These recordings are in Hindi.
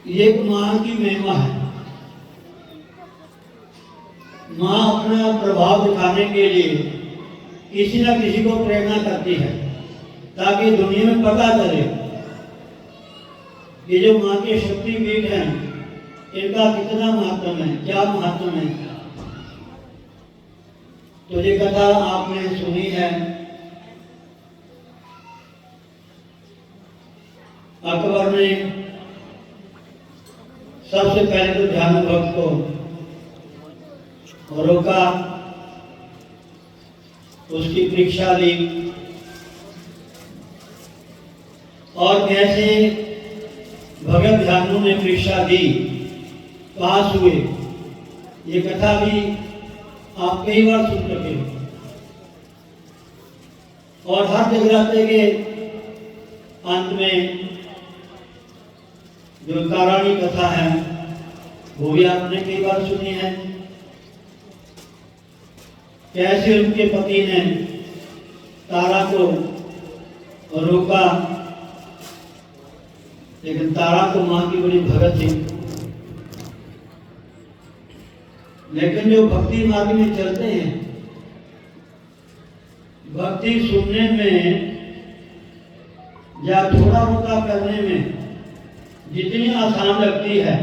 ये एक माँ की महिमा है। माँ अपना प्रभाव दिखाने के लिए किसी न किसी को प्रेरणा करती है ताकि दुनिया में पता चले कि जो माँ के शक्तिपीठ हैं इनका कितना महत्व है, क्या महत्व है। तो ये कथा आपने सुनी है। अकबर ने सबसे पहले तो ध्यान भक्त को रोका, उसकी परीक्षा ली और कैसे भगत ध्यानु ने परीक्षा दी, पास हुए। ये कथा भी आप कई बार सुन चुके हो और हर जगराते के अंत में जो तारानी कथा है वो भी आपने कई बार सुनी है। कैसे उनके पति ने तारा को रोका, लेकिन तारा तो मां की बड़ी भगत थी। लेकिन जो भक्ति मार्ग में चलते हैं, भक्ति सुनने में या थोड़ा मोटा करने में जितनी आसान लगती है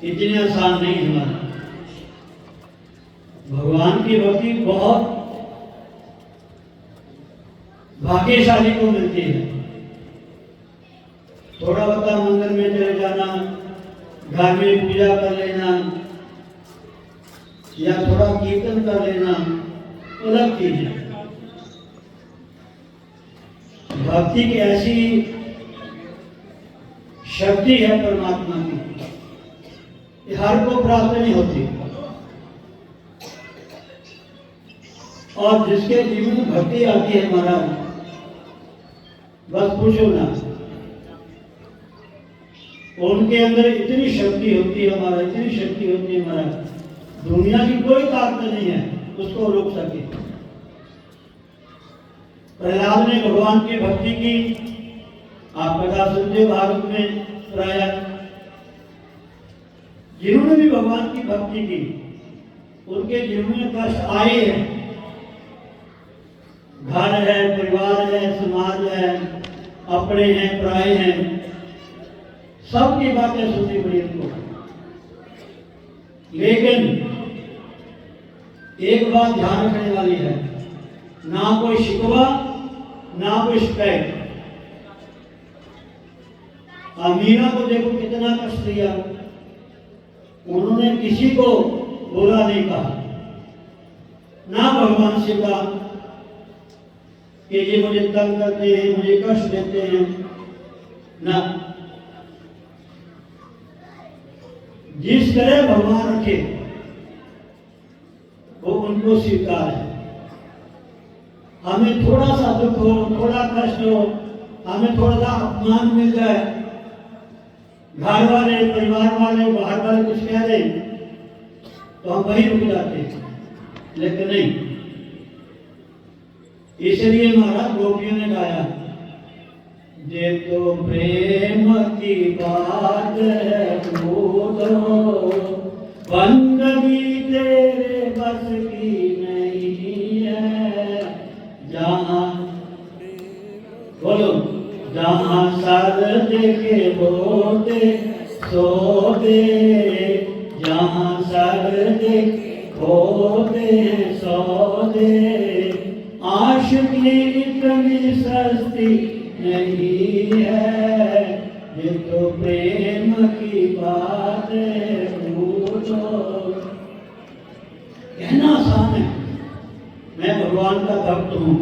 इतनी आसान नहीं है। हमारा भगवान की भक्ति बहुत भाग्यशाली को मिलती है। थोड़ा बहुत मंदिर में चले जाना, घर में पूजा कर लेना या थोड़ा कीर्तन कर लेना अलग चीज है। भक्ति की ऐसी शक्ति है परमात्मा की, ये हर को प्राप्त नहीं होती। और जिसके जीवन में भक्ति आती है महाराज, बस पूछो ना, उनके अंदर इतनी शक्ति होती है महाराज, इतनी शक्ति होती है महाराज, दुनिया की कोई ताकत नहीं है उसको रोक सके। प्रहलाद ने भगवान की भक्ति की, आप कथा सुनते भारत में प्राय जिन्होंने भी भगवान की भक्ति की उनके जीवन में कष्ट आए हैं। घर है, परिवार है, समाज है, अपने हैं, पराये हैं, सबकी बातें सुननी पड़ी उनको। लेकिन एक बात ध्यान रखने वाली है, ना कोई शिकवा ना कोई शिकायत। मीरा को देखो कितना कष्ट दिया, उन्होंने किसी को बुरा नहीं कहा, ना भगवान से कहा कि ये मुझे तंग करते हैं, मुझे कष्ट देते हैं, ना। जिस तरह भगवान रखे वो उनको स्वीकार है। हमें थोड़ा सा दुख हो, थोड़ा कष्ट हो, हमें थोड़ा सा अपमान मिल जाए, घर वाले, परिवार वाले, बाहर वाले कुछ कह दें तो हम वहीं रुक जाते हैं, लेकिन नहीं। इसलिए महाराज गोपियों ने गाया, जे तो प्रेम की बात है बोलो, बंदगी तेरे बस की नहीं है। जहाँ बोलो, जहाँ सर देखे बोते सो दे, जहाँ सर देखे बोते सो दे। आशिकी इतनी सस्ती नहीं है, ये तो प्रेम की बात है पूछो। कहना आसान है, मैं भगवान का भक्त हूँ,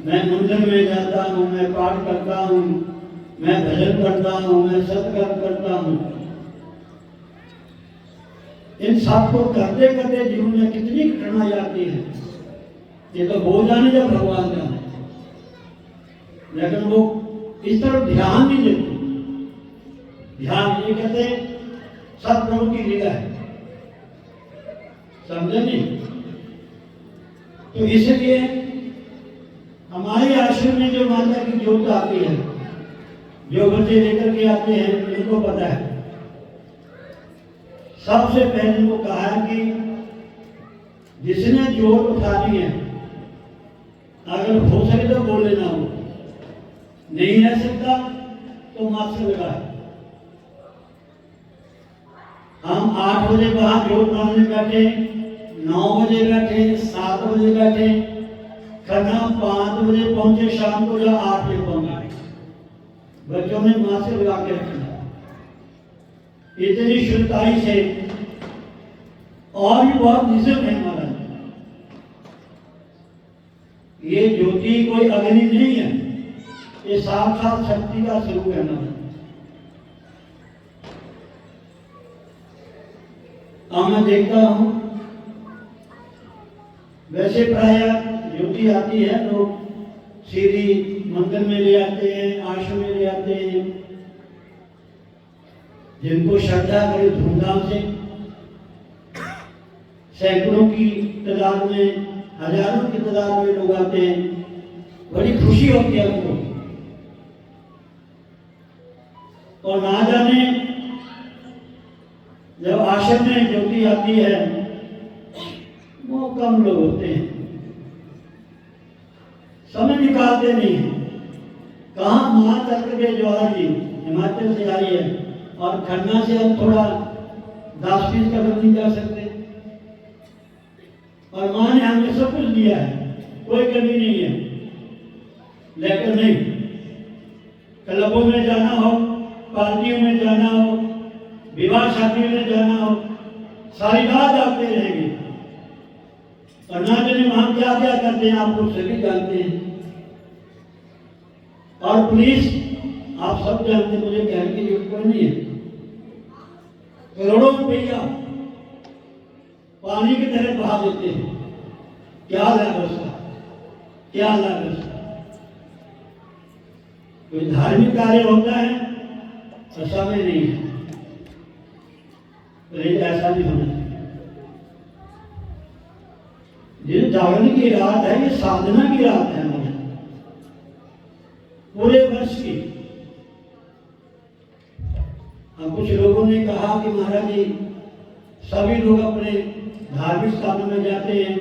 मैं मंदिर में जाता हूँ, मैं पाठ करता हूँ, मैं भजन करता हूँ, मैं सत्कर्म करता हूँ। इन सबको करते करते जीवन में कितनी कठिनाई आती है, ये तो वो जाने जब भगवान जाने। लेकिन वो इस तरफ ध्यान नहीं देते। ध्यान ये कहते सब प्रभु की लीला है, समझे नहीं? तो इसलिए हमारे आश्रम में जो माता की ज्योत आती है, जो बच्चे लेकर के आते हैं उनको पता है सबसे पहले वो कहा कि जिसने जोर उठानी है अगर हो सके तो बोल लेना, हो नहीं रह सकता तो मास्क लगाए। हम 8 बजे वहां जोत मारने बैठे, 9 बजे बैठे, 7 बजे बैठे, खन्ना 5 बजे पहुंचे, शाम को जो 8 बजे पहुंचे। बच्चों ने मास्क लगा के रखा, इतनी शुद्धताई से। और भी बहुत निजम है हमारा। ये ज्योति कोई अग्नि नहीं है, ये साक्षात शक्ति का स्वरूप है हमारा। अब मैं देखता हूं वैसे प्राय ज्योति आती है तो सीधी मंदिर में ले आते हैं, आश्रम में ले आते हैं। जिनको श्रद्धा करे धूमधाम से, सैकड़ों की तादाद में, हजारों की तादाद में लोग आते हैं, बड़ी खुशी होती है उनको। और ना जाने जब आश्रम में ज्योति आती है वो कम लोग होते हैं, समय निकालते नहीं है। कहाँ मां चक्र के जवाहर जी हिमाचल से आई है और खन्ना से हम थोड़ा 10-20 कदम नहीं जा सकते, और मां ने हमें सब कुछ दिया है, कोई कमी नहीं है। लेकिन नहीं, क्लबों में जाना हो, पार्टियों में जाना हो, विवाह शादी में जाना हो, सारी रात जागते रहेंगे। और ना जाने वहां क्या क्या करते हैं आप लोग सभी जानते हैं। और पुलिस आप सब जानते हैं, मुझे कहने की जरूरत कोई नहीं है। करोड़ों रुपया पानी की तरह बहा देते हैं, क्या लाभ उसका, क्या लाभ उसका। कोई धार्मिक कार्य होता है तो समय नहीं है, लेकिन ऐसा नहीं होना चाहिए। जिस जागरण की रात है ये साधना की रात है हमारे पूरे वर्ष की। अब कुछ लोगों ने कहा कि महाराज जी सभी लोग अपने धार्मिक स्थानों में जाते हैं,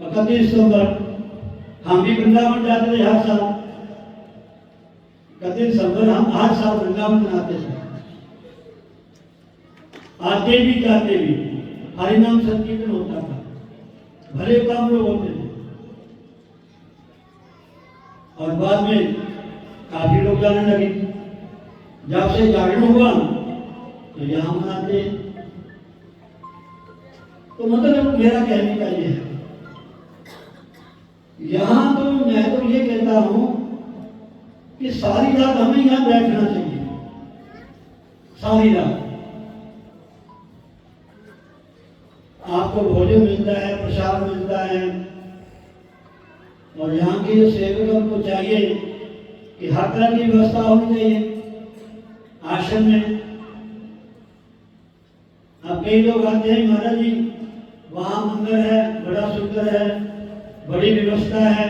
31 दिसंबर हम भी वृंदावन जाते थे हर साल। 31 दिसंबर हम हर साल वृंदावन मनाते थे, आते भी जाते भी, हरिनाम संकीर्तन होता था, भले कम लोग होते थे। और बाद में काफी लोग जाने लगे। जब से जागरण हुआ तो यहाँ मनाते हैं। तो मतलब मेरा कहने का ये है, यहाँ तो मैं तो ये कहता हूं कि सारी रात हमें यहाँ बैठना चाहिए, सारी रात। आपको भोजन मिलता है, प्रसाद मिलता है, और यहाँ के सेवकों को चाहिए कि हर तरह की व्यवस्था होनी चाहिए आश्रम में। अब कई लोग आते हैं महाराज जी वहां मंदिर है, बड़ा सुंदर है, बड़ी व्यवस्था है,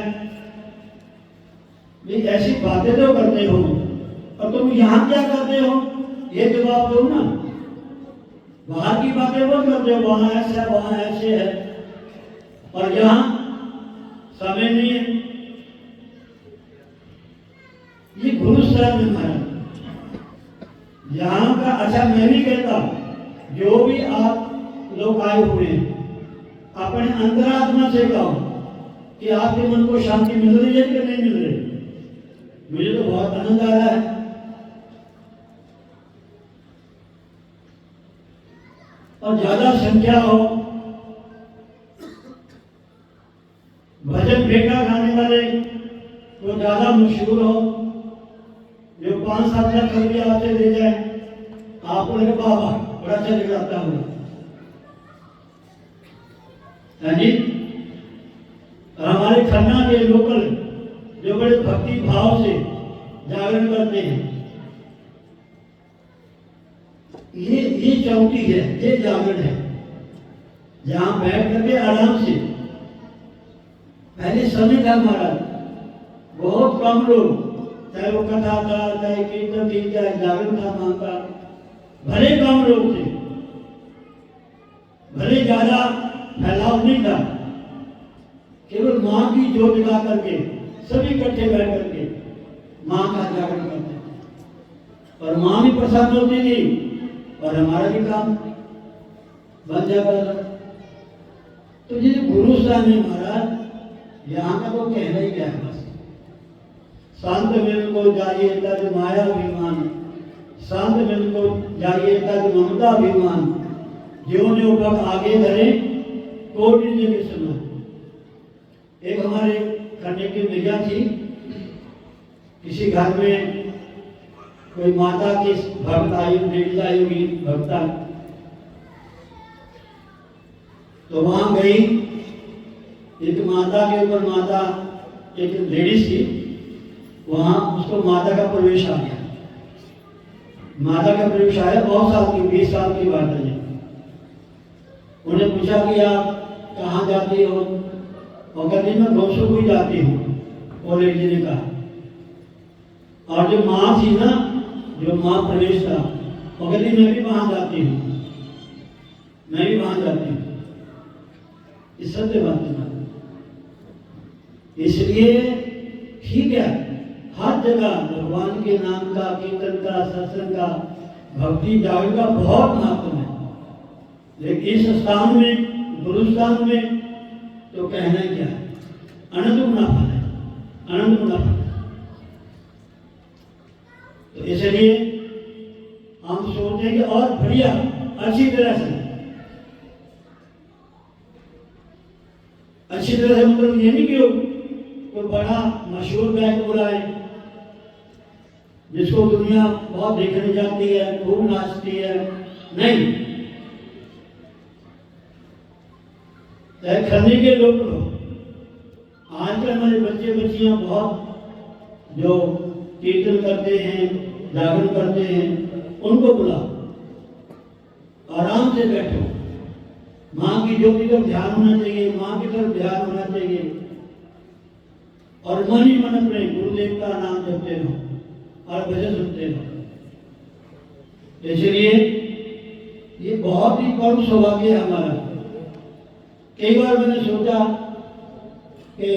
ऐसी बातें तो करते हो, और तुम यहाँ क्या करते हो ये जवाब दो ना। बाहर की बातें बहुत करते हो, वहां ऐसा है, वहां ऐसे है, और यहाँ समय नहीं है। ये गुरु साहब ने मारा यहाँ का। अच्छा मैं भी कहता हूं जो भी आप लोग आए हुए हैं अपने अंतरात्मा से कहो कि आपके मन को शांति मिल रही है कि नहीं मिल रही। मुझे तो बहुत आनंद आ रहा है। और ज्यादा संख्या हो, भजन बेटा गाने वाले वो ज्यादा मशहूर हो, जो 5-7 लाख रुपया आपसे ले जाए, आपको लगे बाबा बड़ा अच्छा जगाता हूँ। हाँ जी। और हमारे खन्ना के लोकल जो बड़े भक्ति भाव से जागरण करते हैं, ये चौकी है, ये जागरण है, जहां बैठ करके आराम से। पहले समय था महाराज, बहुत कम लोग, चाहे वो कथा था, चाहे कीर्तन थी, चाहे जागरण था मां का, भले कम लोग थे, भले ज्यादा फैलाव नहीं था, केवल माँ की जोत जगा करके सभी इकट्ठे बैठ करके माँ का जागरण करते थे और माँ भी प्रसन्न होती थी और हमारा भी काम बन जाता था। तो ये गुरु स्थान है महाराज, यहाँ का तो कहना ही क्या है। बस शांत मिल को जाइए तज माया अभिमान, शांत मिल को जाइए तज ममता अभिमान, ज्यो ज्यो पग आगे धरे कोटि जग समान। एक हमारे खंडे की मैया थी, किसी घर में कोई माता की भक्त आई, बेटी आई हुई भक्ता, तो वहां गई। एक माता के ऊपर माता एक लेडीज थी, वहां उसको माता का प्रवेश आ गया। माता का प्रवेश आया, बहुत साल की 20 साल की बात है। उन्हें पूछा कि आप कहाँ जाती हो? और कहती मैं घोषो ही जाती हूँ, वो लेडी ने कहा। और जो माँ थी ना, जो माँ प्रवेश था, वो कहती मैं भी वहां जाती हूँ, मैं भी वहां जाती हूँ। इस सत्य बात है। इसलिए ठीक है, हर जगह भगवान के नाम का, कीर्तन का, सत्संग का, भक्ति जागरण का बहुत महत्व है। लेकिन इस स्थान में, गुरु स्थान में तो कहना ही क्या है, अनंत गुना फल है, अनंत गुना फल है। तो इसलिए हम सोचते हैं कि और बढ़िया अच्छी तरह से मतलब ये नहीं कि कोई बड़ा मशहूर गायक बुलाए जिसको दुनिया बहुत देखने जाती है, खूब नाचती है, नहीं। खन्ने के लोग आजकल हमारे बच्चे बच्चियां बहुत जो कीर्तन करते हैं, जागरण करते हैं, उनको बुलाओ, आराम से बैठो, माँ की ज्योति तरफ ध्यान होना चाहिए, माँ की तरफ ध्यान होना चाहिए और मन ही मन अपने गुरुदेव का नाम जपते रहो और भजन सुनते रहो। इसलिए ये बहुत ही परम सौभाग्य है हमारा। कई बार मैंने सोचा कि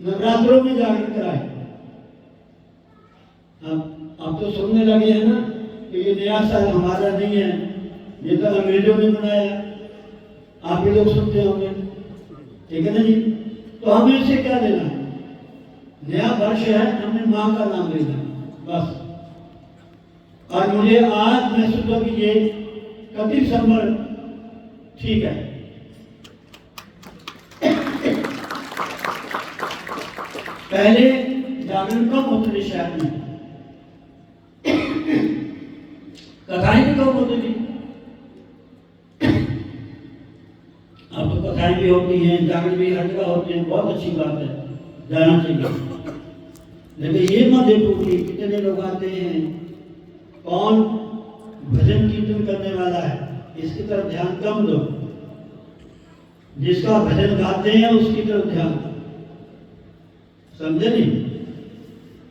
नवरात्रों में जागरण कराए। अब तो सुनने लगे हैं ना कि ये नया साल हमारा नहीं है, ये तो अंग्रेजों ने बनाया, आप भी लोग सुनते होंगे, ठीक है ना जी। तो हमें इससे क्या लेना है, नया वर्ष है, हमने माँ का नाम लेना बस। और मुझे आज महसूस हुआ कि ये 31 दिसंबर ठीक है। पहले जागरण कम होते थे शहर में, कथाएं भी कम होती थी, अब तो कथाएं भी होती हैं, जागरण भी हर जगह होते हैं, बहुत अच्छी बात है, जाना चाहिए। लेकिन ये मत देखो कि कितने लोग आते हैं, कौन भजन कीर्तन करने वाला है, इसकी तरफ ध्यान कम दो। जिसका भजन गाते हैं उसकी तरफ ध्यान, समझे नहीं?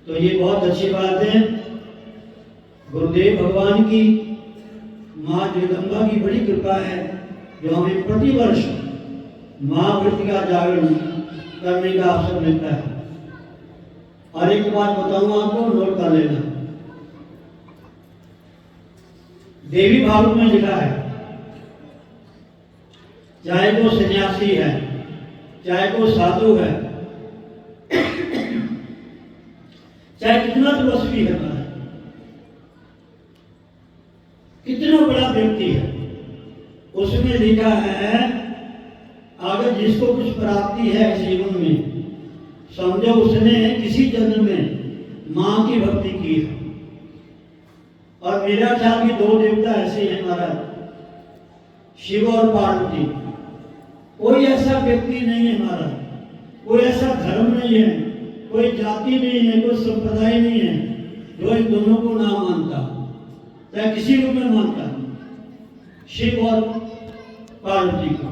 तो ये बहुत अच्छी बात है। गुरुदेव भगवान की, माँ जगदम्बा की बड़ी कृपा है जो हमें प्रतिवर्ष महाव्रत का जागरण करने का अवसर मिलता है। और एक बात बताऊं आपको, नोट कर लेना। देवी भागवत में लिखा है, चाहे वो सन्यासी है, चाहे वो साधु है, चाहे कितना तपस्वी है, कितना बड़ा व्यक्ति है, उसमें लिखा है अगर जिसको कुछ प्राप्ति है जीवन में, समझो उसने किसी जन्म में मां की भक्ति की है। और मेरा ख्याल कि 2 देवता ऐसे हैं महाराज, शिव और पार्वती। कोई ऐसा व्यक्ति नहीं है महाराज, कोई ऐसा धर्म नहीं है, कोई जाति नहीं है, कोई संप्रदाय नहीं है जो इन दोनों को ना मानता, चाहे किसी रूप में मानता, शिव और पार्वती को।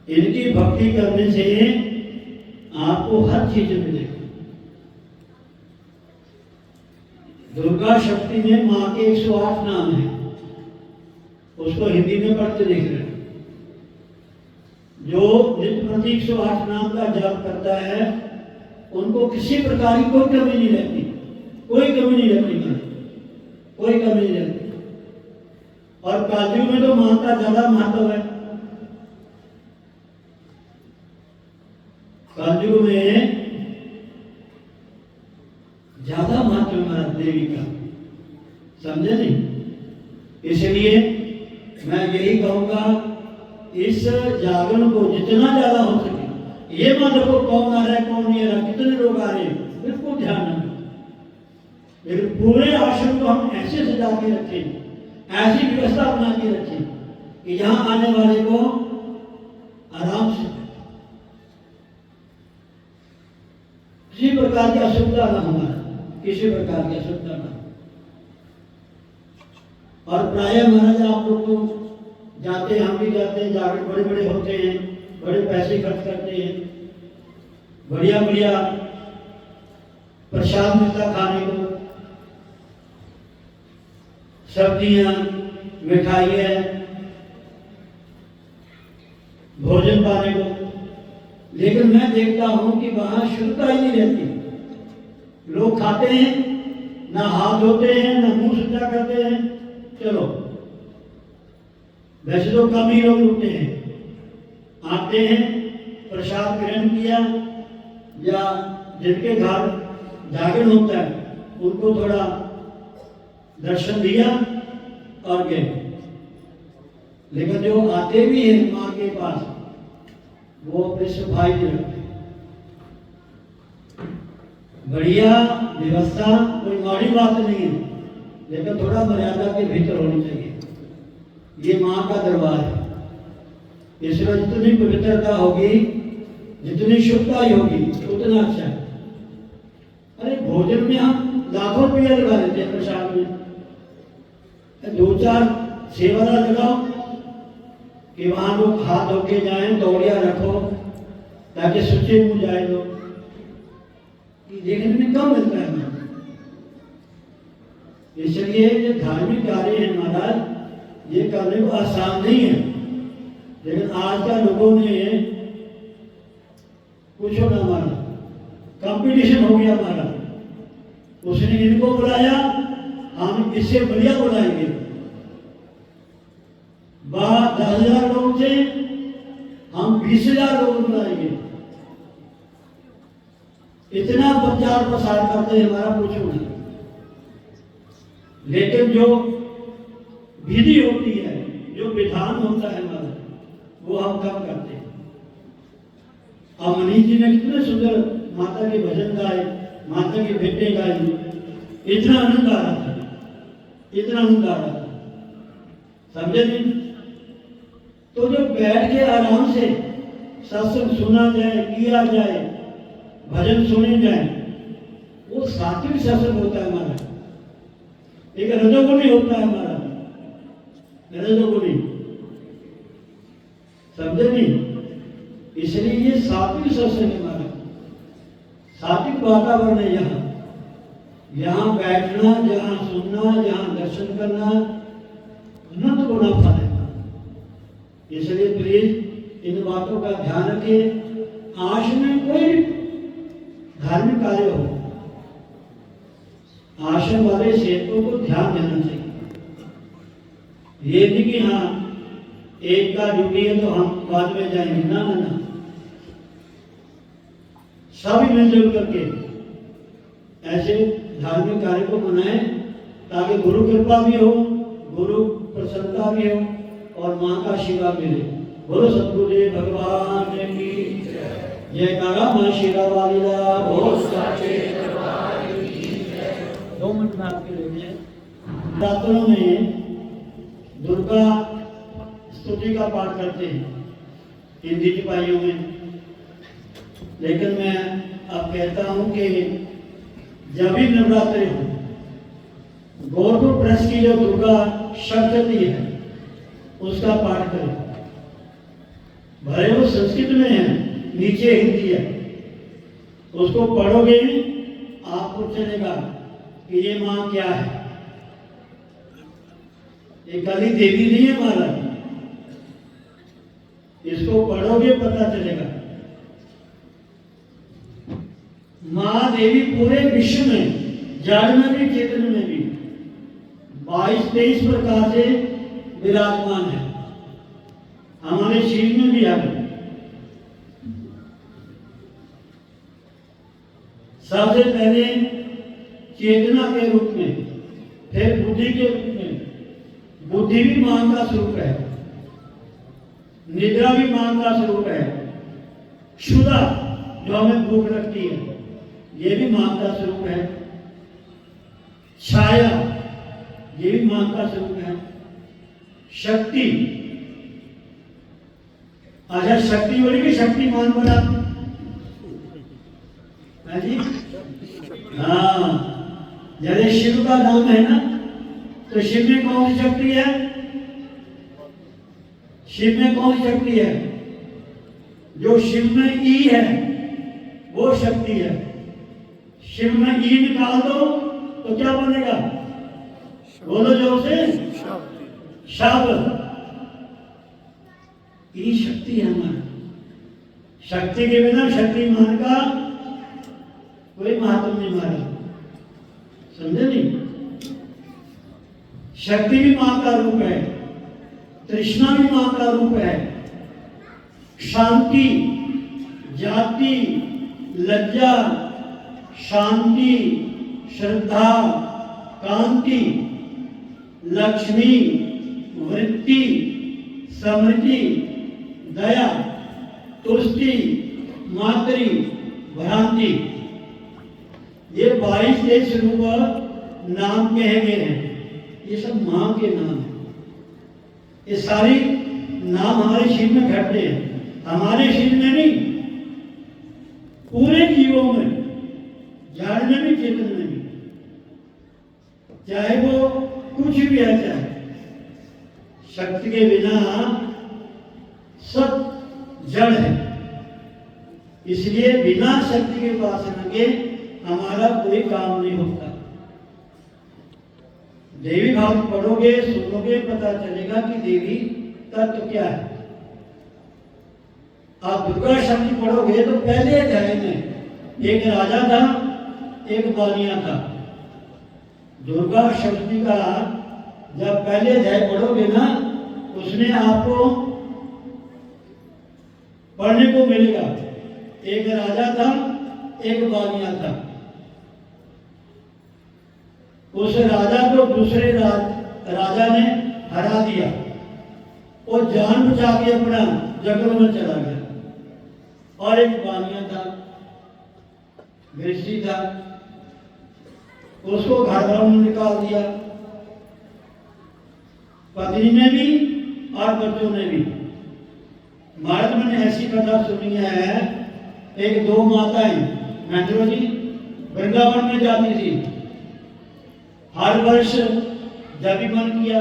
इनकी भक्ति करने से आपको हर चीज मिलेगी। दुर्गा शक्ति में माँ के 108 नाम हैं, उसको हिंदी में पढ़ते देख रहे हैं। जो नित्य प्रति 108 नाम का जाप करता है उनको किसी प्रकार की कोई कमी नहीं रहती, कोई कमी नहीं रहती, कोई कमी नहीं रहती। और कलयुग में तो माँ का ज्यादा महत्व है। कलयुग में ज्यादा महत्व है देवी का, समझे नहीं? इसलिए मैं यही कहूंगा, इस जागरण को जितना ज्यादा हो सके, ये मत देखो कौन आ रहा है कौन नहीं आ रहा, कितने लोग आ रहे हैं, बिल्कुल ध्यान रखना। लेकिन पूरे आश्रम को हम ऐसे सजा के रखें, ऐसी व्यवस्था बना के रखें कि यहाँ आने वाले को आराम से, किसी प्रकार की असुविधा ना हमारा, किसी प्रकार की असुविधा ना। और प्राय महाराज आप लोग तो जाते हैं, हम भी जाते हैं, जागरण बड़े बड़े होते हैं, बड़े पैसे खर्च करते हैं, बढ़िया बढ़िया प्रसाद मिलता खाने को, सब्जियां, मिठाइयाँ, भोजन पाने को। लेकिन मैं देखता हूं कि वहां शुद्धता ही नहीं रहती। लोग खाते हैं, ना हाथ धोते हैं, ना मुंह सीधा करते हैं, चलो। वैसे तो कम ही लोग उठते हैं, आते हैं, प्रसाद ग्रहण किया, या जिनके घर जागरण होता है उनको थोड़ा दर्शन दिया और गए। लेकिन जो आते भी हैं माँ के पास, वो अपने सफाई नहीं रखते। बढ़िया व्यवस्था, कोई माड़ी बात नहीं है, लेकिन थोड़ा मर्यादा के भीतर होनी चाहिए। ये माँ का दरबार है, इसमें जितनी पवित्रता होगी, जितनी शुद्धता होगी, उतना अच्छा है। अरे भोजन में हम लाखों रुपया लगा देते हैं, प्रसाद में 2-4 सेवादार लगाओ कि वहां लोग हाथ धो के जाए, दौड़िया रखो ताकि सूचे मुंह जाए। लोग देखने में कम मिलता है। इसलिए ये धार्मिक कार्य है महाराज, ये करने को आसान नहीं है। लेकिन आज का लोगों ने पूछो ना, हमारा कंपटीशन हो गया हमारा। उसने इनको बुलाया, हम इससे बढ़िया बुलाएंगे। 10,000 लोग थे, हम 20,000 लोग बुलाएंगे। इतना प्रचार प्रसार करते हैं, हमारा पूछो नहीं। लेकिन जो विधि होती है, जो विधान होता है हमारा, वो हम कम करते हैं। अब मनीष जी ने कितने सुंदर माता के भजन गाए, माता के भेंटे गाए, इतना आनंद आ रहा था, इतना आनंद आ रहा था, समझे नहीं? तो जो बैठ के आराम से सत्संग सुना जाए, किया जाए, भजन सुने जाए, वो सात्विक सत्संग होता है हमारा। एक रजोगुणी होता है हमारा, रजोगुणी, समझे नहीं? इसलिए ये सात्विक सत्संग है हमारा, सात्विक वातावरण है। यहाँ बैठना, जहाँ सुनना, जहाँ दर्शन करना, अनंत गुना फल है। इसलिए प्लीज इन बातों का ध्यान रखिए। आश्रम में कोई धार्मिक कार्य हो, आश्रम वाले सेवकों को ध्यान देना चाहिए। ये नहीं कि हाँ एक का ड्यूटी है तो हम बाद में जाएंगे, ना ना ना, सभी मिलजुल करके ऐसे धार्मिक कार्य को मनाएं ताकि गुरु कृपा भी हो, गुरु प्रसन्नता भी हो और माँ का आशीर्वाद मिले। बोलो सतगुरुदेव भगवान की जयकारा माँ शेरा वाली दा। 2 मिनट में आपके लिए रात्रों में दुर्गा स्तुति का पाठ करते हैं हिंदी सिपाहियों में। लेकिन मैं अब कहता हूं कि जब भी नवरात्रि हो, गोरखपुर प्रेस की जो दुर्गा सप्तशती है उसका पाठ करें। भले वो संस्कृत में है, नीचे हिंदी है, उसको पढ़ोगे आपको चलेगा कि ये माँ क्या है। ये गली देवी नहीं है महाराज, इसको पढ़ोगे पता चलेगा। माँ देवी पूरे विश्व में, जड़ में भी चेतन में भी 22-23 प्रकार से विराजमान है। हमारे शरीर में भी है। सबसे पहले चेतना के रूप में, फिर बुद्धि के रूप में। बुद्धि भी मां का स्वरूप है, निद्रा भी मां का स्वरूप है। क्षुधा जो हमें भूख लगती है, ये भी मां का स्वरूप है। छाया ये भी मां का स्वरूप है। शक्ति, अच्छा शक्ति बोली कि शक्तिमान बना जी। हाँ, जैसे शिव का नाम है ना, तो शिव में कौन सी शक्ति है? शिव में कौन सी शक्ति है? जो शिव में ई है वो शक्ति है। शिव में ई निकाल दो तो क्या बनेगा? बोलो जोर से, शब्द। ई शक्ति है हमारा। शक्ति के बिना शक्तिमान का कोई महत्व नहीं मारा, समझे नहीं? शक्ति भी मां का रूप है, तृष्णा भी मां का रूप है। शांति, जाति, लज्जा, शांति, श्रद्धा, कांति, लक्ष्मी, वृत्ति, समृद्धि, दया, तुष्टि, मातृ, भ्रांति, ये 22 रूप नाम कहे गए हैं। ये सब मां के नाम है। ये सारी नाम हमारे शरीर में घटते हैं, हमारे शरीर में नहीं, पूरे जीवों में, जड़ में भी चेतन में भी, चाहे वो कुछ भी है। चाहे शक्ति के बिना सब जड़ है। इसलिए बिना शक्ति के उपासना के हमारा कोई काम नहीं होता। देवी भागवत पढ़ोगे, सुनोगे, पता चलेगा कि देवी तत्व क्या है। आप दुर्गा शक्ति पढ़ोगे तो पहले अध्याय में एक राजा था, एक बानिया था। दुर्गा शक्ति का जब पहले अध्याय पढ़ोगे ना, उसमें आपको पढ़ने को मिलेगा एक राजा था, एक बानिया था। उस राजा को दूसरे राजा ने हरा दिया। वो जान बचा के अपना जंगल में चला गया। और एक बानिया था, गृहस्थी था, उसको घर वालों ने निकाल दिया, पत्नी ने भी और बच्चों ने भी। भारत में ऐसी कथा सुनी है, एक दो माताएं मैत्रो जी वृंदावन में जाती थी। हर वर्ष जब भी मन किया,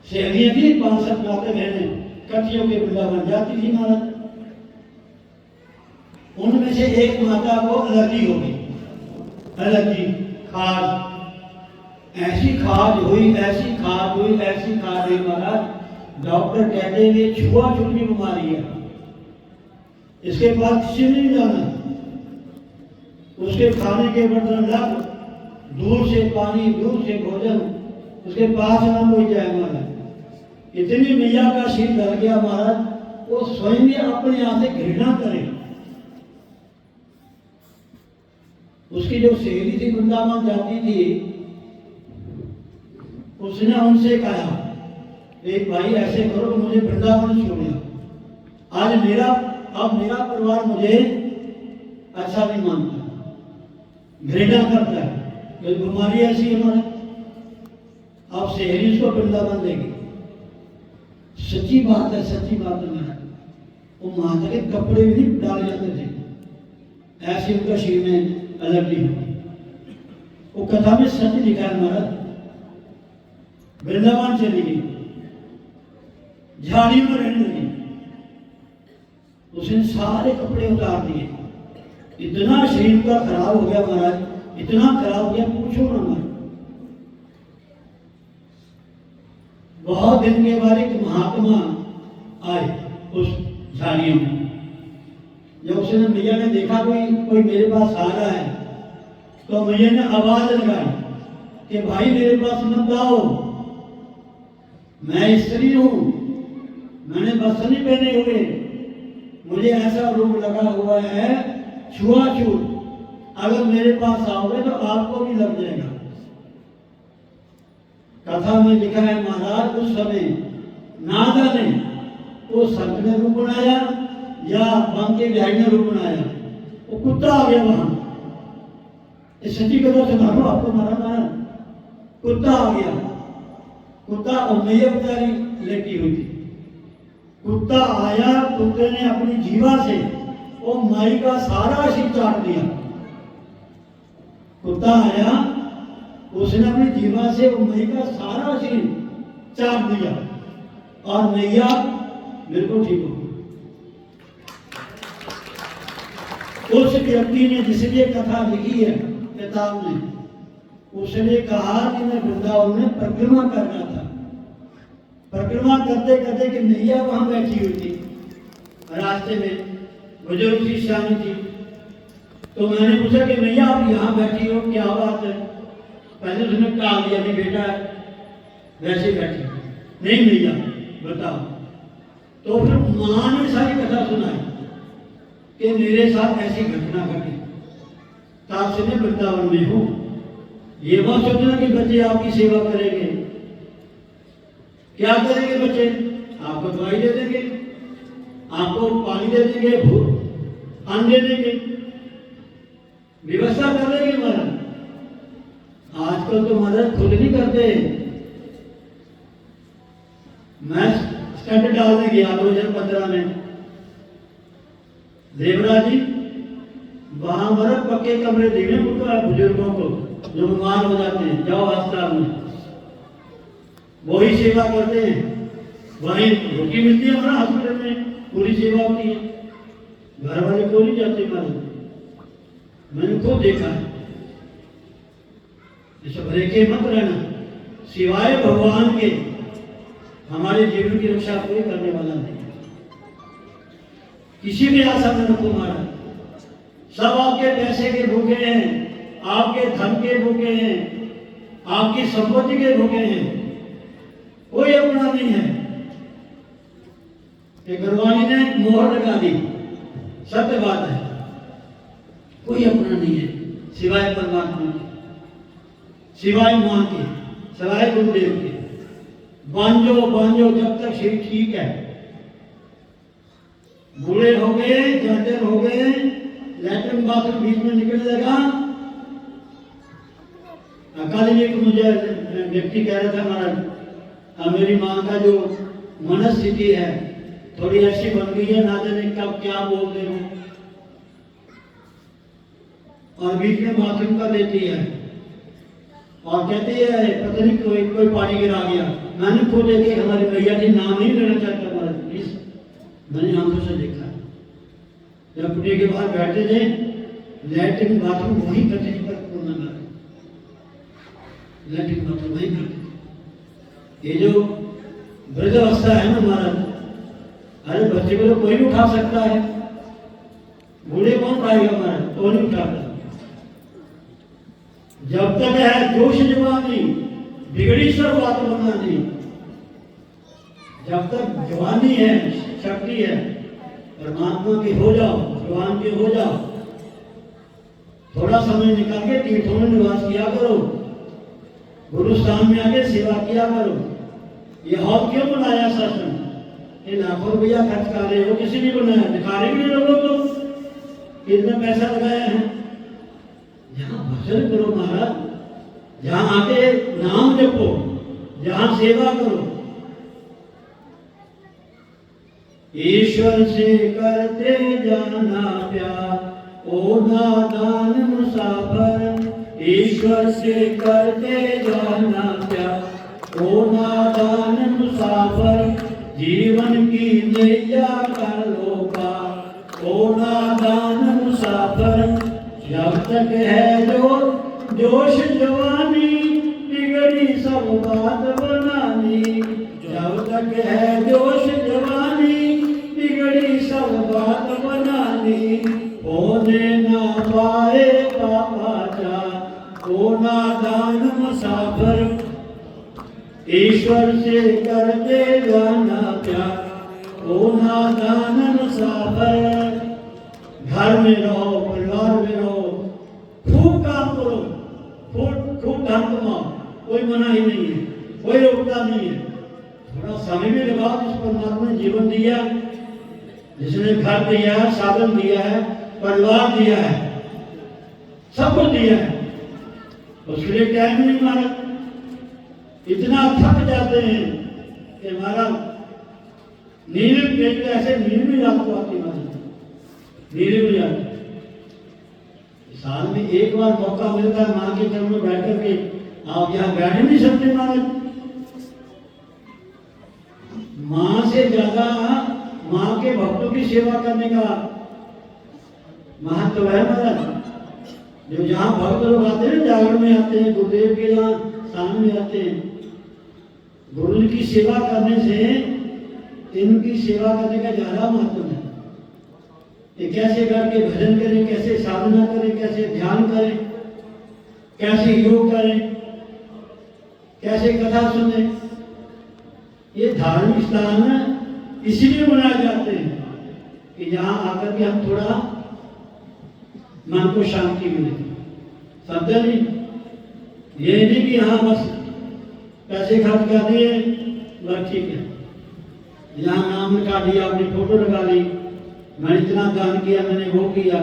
सहेलियां थी 5-7 माता बहनें कथियों के वृंदावन जाती थी महाराज। उनमें से एक माता को एलर्जी हो गई, एलर्जी, खाज, ऐसी खाज हुई, ऐसी खाज हुई, ऐसी खाज हुई महाराज। डॉक्टर कहते हैं छुआछूत की बीमारी है, इसके बाद किसी ने नहीं जाना। उसके खाने के बर्तन लग, दूर से पानी, दूर से भोजन, उसके पास ना कोई जाए महाराज। इतनी मैया का शीत डर गया महाराज, वो स्वयं ही अपने यहाँ से घृणा करे। उसकी जो सहेली थी वृंदावन जाती थी, उसने उनसे कहा, एक भाई ऐसे करो तो मुझे वृंदावन छोड़ना। आज अब मेरा परिवार मुझे अच्छा नहीं मानता, घृणा करता है। ये बीमारी ऐसी है हमारे। आप सहेली उसको वृंदावन देगी। सच्ची बात है, सच्ची बात है। वो माता के कपड़े भी नहीं डाले जाते थे, ऐसी उनका शरीर में एलर्जी होगी। वो कथा में सच लिखा है महाराज। वृंदावन चली गई, झाड़ी में रहने लगी। उसने सारे कपड़े उतार दिए, इतना शरीर का खराब हो गया महाराज। इतना खराब किया पूछो ना मत। बहुत दिन के बाद एक महात्मा आए उस झाड़ियों में। जब उसने मैया ने देखा कोई मेरे पास आ रहा है, तो मैया ने आवाज लगाई कि भाई मेरे पास मत आओ, मैं स्त्री हूं, मैंने वस्त्र नहीं पहने हुए, मुझे ऐसा रोग लगा हुआ है छुआछूत, अगर मेरे पास आओगे तो आपको भी लग जाएगा। कथा में लिखा है महाराज उस समय नादा ने वो संत ने रूप बनाया या बांके बिहारी ने रूप बनाया, वो कुत्ता आ गया वहां। इस सच्ची कथा से मानो आपको मारा कुत्ता आ गया। कुत्ता और मैया बेचारी लेटी हुई थी। कुत्ता आया, कुत्ते ने अपनी जीवा से वो माई का सारा सिर चाट दिया। कुत्ता आया, उसने अपनी जीवा से वो माई का सारा सिर चाट दिया और मैया बिल्कुल ठीक हो। उस व्यक्ति ने जिसने कथा लिखी है किताब में, उसने कहा कि मैं वृंदावन में परिक्रमा कर रहा था। परिक्रमा करते करते कि मैया वहां बैठी हुई थी, रास्ते में बुजुर्ग सी श्यामी थी। तो मैंने पूछा कि मैया आप यहाँ बैठी हो, क्या बात है? पहले उसने कहा दिया नहीं बेटा वैसे बैठी नहीं मैया बताओ। तो फिर मां ने सारी कथा सुनाई कि मेरे साथ ऐसी घटना घटी, तब से मैं वृंदावन में हूं। ये मत सोचना कि बच्चे आपकी सेवा करेंगे। क्या करेंगे बच्चे? आपको दवाई दे देंगे, आपको पानी दे देंगे, अन्न दे देंगे, व्यवस्था कर देंगे महाराज। आजकल तो महाराज खुद नहीं करते। मैं स्टंट डालने गया 2015 में देवराज जी, वहां महाराज पक्के कमरे देने बुजुर्गों को जो बीमार हो जाते हैं, जाओ अस्पताल में, वही सेवा करते हैं, वहीं रोटी मिलती है। हमारा हॉस्पिटल में पूरी सेवा होती है, घर वाले को नहीं जाते महाराज, मैंने खुद देखा है। इस भरे के मत रहना, सिवाय भगवान के हमारे जीवन की रक्षा कोई करने वाला नहीं। किसी भी आशा में रखो महाराज, सब आपके पैसे के भूखे हैं, आपके धन के भूखे हैं, आपकी संपत्ति के भूखे हैं, कोई अपना नहीं है। गुरबानी ने मोहर लगा दी, सत्य बात है, कोई अपना नहीं है सिवाय परमात्मा के, सिवाय मां के, सिवाय गुरुदेव के। बांझो बांझो जब तक शरीर ठीक है। बूढ़े हो गए, जर्जर हो गए, लैट्रिन बाथरूम बीच में निकल जाएगा। कल एक मुझे व्यक्ति कह रहा था महाराज मेरी माँ का जो मनस्थिति है थोड़ी ऐसी बन गई है, ना जाने कब क्या बोल दे हो, और बीच में बाथरूम का देती है और कहती है पता नहीं कोई पानी गिरा गया। मैंने खुद देखी, हमारी भैया जी नाम नहीं लेना चाहता महाराज प्लीज, मैंने आंखों से देखा। जब पुणे के बाहर बैठे थे, लैट्रिन बाथरूम वहीं करते थे, लैट्रिन बाथरूम वहीं करते थे। ये जो वृद्धावस्था है ना महाराज, अरे बच्चे को तो कोई नहीं उठा सकता है, बूढ़े कौन उठाएगा महाराज? तो नहीं उठाता। जब तक है जोश जवानी, बिगड़ी सब बात बनानी। जब तक जवानी है, शक्ति है, परमात्मा के हो जाओ, भगवान के हो जाओ। थोड़ा समय निकाल के तीर्थों में निवास किया करो, गुरु स्थान में आके सेवा किया करो। ये हॉल क्यों बनाया शासन? ये लाखों रुपया खर्च कर रहे हो, किसी ने बनाया? दिखा रहे भी लोगों को कितना पैसा लगाया है। जहाँ भजन करो महाराज, जहाँ आके नाम जपो, जहाँ सेवा करो। ईश्वर से करते जाना प्यार, ओ नादान मुसाफर। ईश्वर से करते जाना प्यार, ओ नादान मुसाफर। जीवन की नैया कर लो पार, ओ नादान मुसाफर। जब तक है जो जोश जवानी बिगड़ी सब बात बनानी। जब तक है जोश जवानी बिगड़ी सब बात बनानी। होने ना पाए पापाचा को नादान मुसाफिर। ईश्वर से कर दे जाना प्यार को नादान मुसाफिर। घर में रहो, परिवार में रहो, खूब काम करो, खूब धन कमाओ, कोई मना ही नहीं है, कोई रोकता नहीं है। थोड़ा समय भी लगाओ। जिस परमात्मा ने जीवन दिया, जिसने घर दिया है, साधन दिया है, परिवार दिया है, सब कुछ दिया है, उसके लिए टाइम नहीं मारा। इतना थक जाते हैं कि हमारा नींद ऐसे नींद भी रात को आती हमारी नींद भी आती। साल में एक बार मौका मिलता है माँ के चरण में बैठ करके, आप यहाँ बैठ नहीं सकते महाराज। माँ से ज्यादा माँ के भक्तों की सेवा करने का महत्व है महाराज। जो जहाँ भक्त लोग आते हैं, जागरण में आते हैं, गुरुदेव के यहाँ सामने आते हैं, गुरु की सेवा करने से इनकी सेवा करने का ज्यादा महत्व है कि कैसे करके भजन करें, कैसे साधना करें, कैसे ध्यान करें, कैसे योग करें, कैसे कथा सुने। ये धार्मिक स्थान इसलिए बनाए जाते हैं कि यहाँ आकर के हम थोड़ा मन को शांति मिले। समझा नहीं? ये नहीं कि यहाँ बस पैसे खर्च कर दिए, बस ठीक है, यहाँ नाम लिखा दिया, अपनी फोटो लगा ली, मैंने इतना दान किया, मैंने वो किया।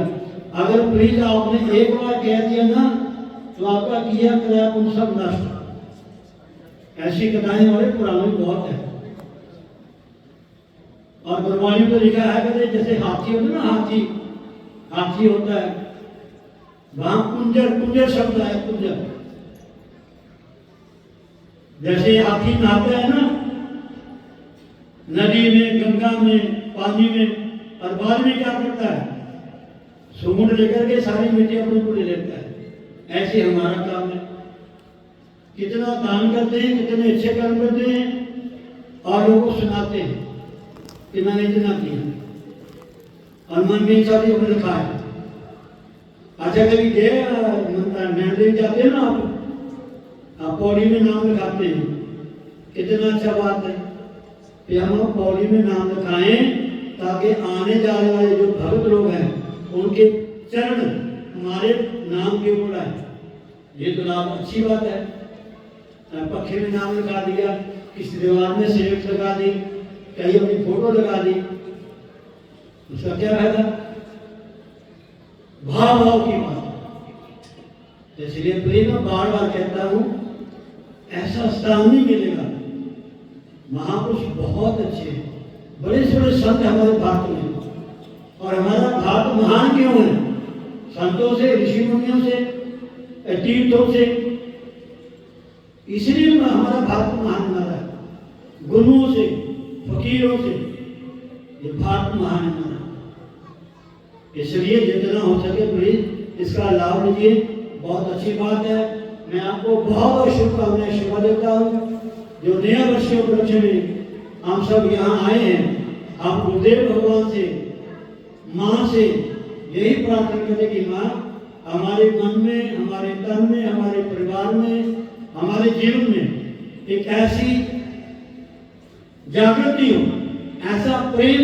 अगर प्लीज आपने एक बार कह दिया ना, तो आपका किया कराया उन सब नष्ट। ऐसी कथाएं हमारे पुराणों में बहुत है। और गुरबाणी में लिखा है कि जैसे हाथी होता है ना, हाथी होता है, वहां कुंजर शब्द है, कुंजर। जैसे हाथी नहाता है ना नदी में, गंगा में, पानी में, और बाद में क्या करता है, समुद्र लेकर के सारी मिट्टी अपने को ले लेता है। ऐसे हमारा काम है। कितना दान करते हैं, कितने अच्छे कर्म करते हैं, और लोगों को सुनाते हैं कि मैंने इतना किया, और मन में सारी हमने लिखा है। अच्छा कभी गए नैन जाते हैं ना आप पौड़ी में नाम लिखाते हैं, कितना अच्छा बात है कि हम पौड़ी में नाम लिखाएं, ताकि आने जाने वाले जो भक्त लोग हैं उनके चरण हमारे नाम के ऊपर आए। ये तो लाभ अच्छी बात है। पक्के में नाम लगा दिया, किसी दीवार में सेवक लगा दी, कहीं अपनी फोटो लगा दी, उसका क्या फायदा? भाव की बात। इसलिए प्रेम बार बार कहता हूं, ऐसा स्थान नहीं मिलेगा। महापुरुष बहुत अच्छे हैं, बड़े से बड़े संत हमारे भारत में, और हमारा भारत महान क्यों है? संतों से, ऋषि मुनियों से, तीर्थों से, इसलिए हमारा भारत महान हमारा है। गुरुओं से, फकीरों से, ये भारत महान है हमारा। इसलिए जितना हो सके प्लीज इसका लाभ लीजिए। बहुत अच्छी बात है। मैं आपको बहुत शुभकामनाएं शुभ देता हूँ। जो नया वर्ष के उपलक्ष्य में हम सब यहाँ आए हैं, हम गुरुदेव भगवान से, माँ से यही प्रार्थना करें कि माँ हमारे मन में, हमारे तन में, हमारे परिवार में, हमारे जीवन में एक ऐसी जागृति हो, ऐसा प्रेम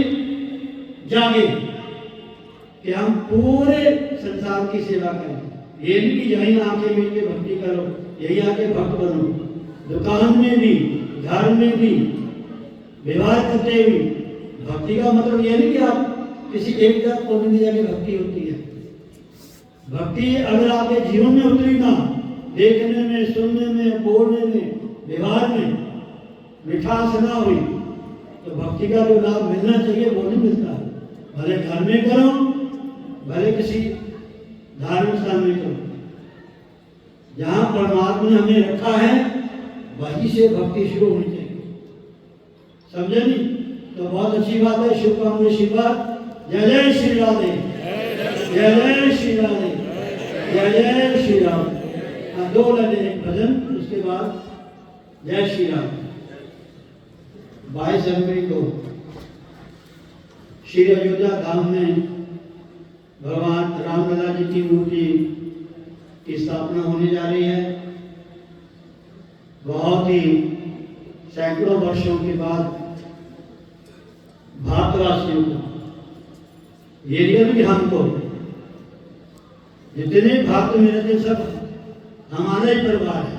जागे कि हम पूरे संसार की सेवा करें। ये नहीं कि यहीं आके मिल के भक्ति करो, यही आके भक्त बनो। दुकान में भी, घर में भी, व्यवहार करते हुए भक्ति का मतलब ये नहीं कि आप किसी एक जगह कोने में जाके भक्ति होती है। भक्ति अगर आपके जीवन में उतरी ना, देखने में, सुनने में, बोलने में, व्यवहार में मिठास ना हुई, तो भक्ति का जो लाभ मिलना चाहिए वो नहीं मिलता। भले घर में करो, भले किसी धार्मिक स्थान में करो, जहाँ परमात्मा ने हमें रखा है वहीं से भक्ति शुरू होनी चाहिए। समझे नहीं? तो बहुत अच्छी बात है। शुभकामनाएं, आशीर्वाद। जय जय श्री राधे, जय जय श्री राधे। जय जय श्री राम। दो लाइन एक भजन, उसके बाद जय श्री राम। 22 जनवरी को श्री अयोध्या धाम में भगवान रामलला जी की मूर्ति की स्थापना होने जा रही है। बहुत ही सैकड़ों वर्षों के बाद भारतवासियों को, ये नहीं कि हमको, जितने भारत में रहते सब हमारा ही परिवार है।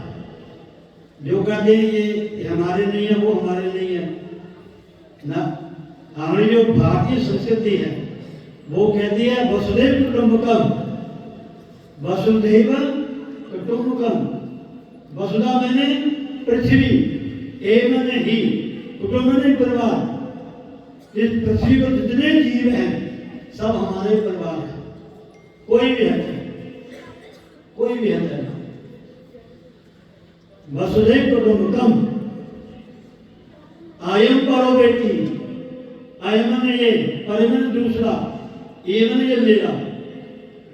जो कहते हैं ये हमारे नहीं है, वो हमारे नहीं है ना। हमारी जो भारतीय संस्कृति है वो कहती है वसुधैव कुटुंबकम, वसुधैव कुटुंबकम। वसुधा मैंने पृथ्वी, ए मैंने ही, कुटुंब मैंने परिवार। इस पृथ्वी पर जितने जीव हैं सब हमारे परिवार हैं। कोई भी हट है, कोई भी हट है। वसुधैव कुटुंबकम। आयम परो बेटी, आयम ने ये, पर मैंने दूसरा, ये मैंने ये मेरा,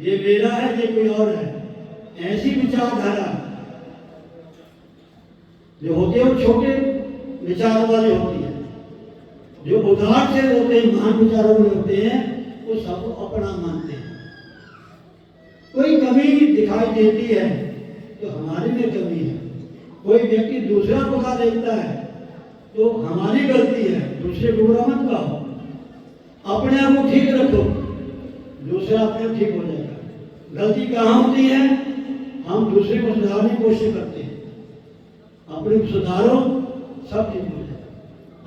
ये मेरा है, ये कोई और है। ऐसी विचारधारा जो होते हैं वो छोटे विचारों वाले होती है। जो उदार से होते हैं, महान विचारों में होते हैं, वो सबको अपना मानते हैं। कोई कमी दिखाई देती है तो हमारे में कमी है। कोई व्यक्ति दूसरा बुरा देखता है तो हमारी गलती है। दूसरे को बुरा मत कहो, अपने आप को ठीक रखो, दूसरा अपने ठीक हो जाएगा। गलती कहाँ होती है? हम दूसरे को सुधारने की कोशिश करते हैं। अपने को सुधारो, सब ठीक हो जाएगा।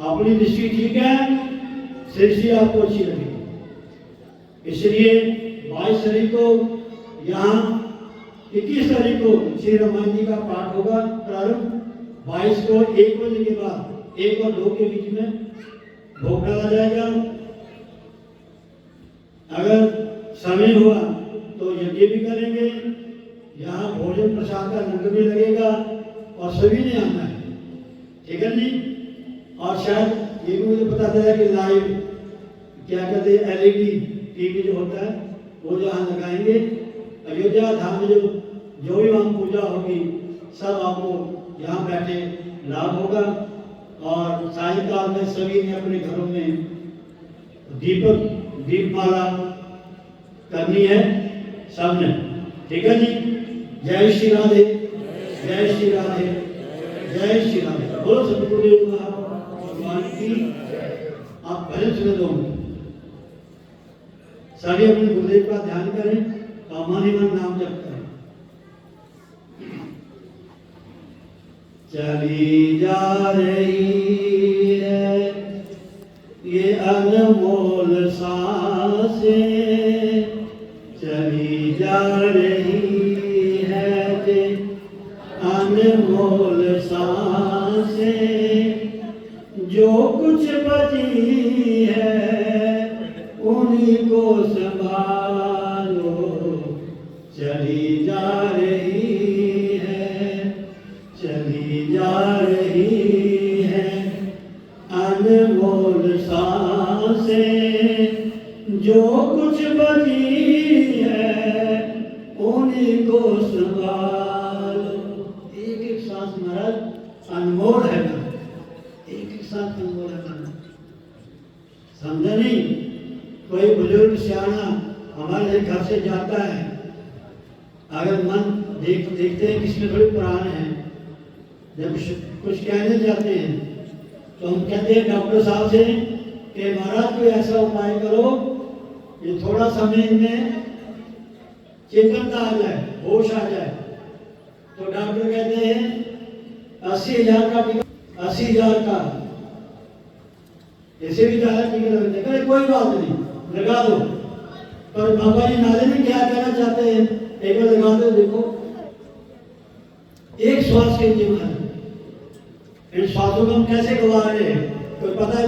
अपनी दृष्टि ठीक है, सृष्टि आपको अच्छी लगेगी। इसलिए 22 तारीख को यहाँ 21 तारीख को श्री रामायण जी का पाठ होगा प्रारंभ। 22 को 1 बजे के बाद, 1 और 2 के बीच में भोग डाला जाएगा। अगर समय हुआ तो यज्ञ भी करेंगे। यहाँ भोजन प्रसाद का लंगर भी लगेगा और सभी ने आना है, ठीक है जी। और शायद ये भी मुझे पता चला कि लाइव क्या कहते हैं, LED टीवी जो होता है वो जहाँ लगाएंगे। अयोध्या धाम में जो भी वहाँ पूजा होगी सब आपको यहाँ बैठे लाभ होगा। और सायंकाल में सभी ने अपने घरों में दीपमाला करनी है सबने, ठीक है जी। जय श्री राधे, जय श्री राधे, जय श्री राधे। बोलो सतगुरुदेव भगवान की। आप भजन सुने दो, सभी अपने गुरुदेव का ध्यान करें और मन ही मन नाम जप करें। चली जा रही है ये अनमोल सांसें, चली जा रही है ये अनमोल सांसें। जो कुछ बची है उन्हीं को संभालो, चली जा रही है, चली जा रही है अनमोल सांसें। जो कुछ बची है उन्हीं को संभालो। एक एक सांस महाराज अनमोल है, एक एक सांस अनमोल है। समझा नहीं? कोई बुजुर्ग सियाना हमारे घर से जाता है, अगर मन देखते हैं किसमें थोड़ी प्राण है, जब कुछ कहने जाते हैं तो हम कहते हैं डॉक्टर साहब से कि महाराज कोई ऐसा उपाय करो कि थोड़ा समय में चेतनता आ जाए, होश आ जाए। तो डॉक्टर कहते हैं 80,000 का टीका, 80,000 का, ऐसे भी ज़्यादा टीका लगते हैं। कोई बात नहीं, लगा दो। पर बाबा जी नाले में क्या कहना चाहते हैं, एक बार लगा दो, देखो एक श्वास के जीवन, इन श्वासों को हम कैसे गवा रहे हैं कोई पता नहीं।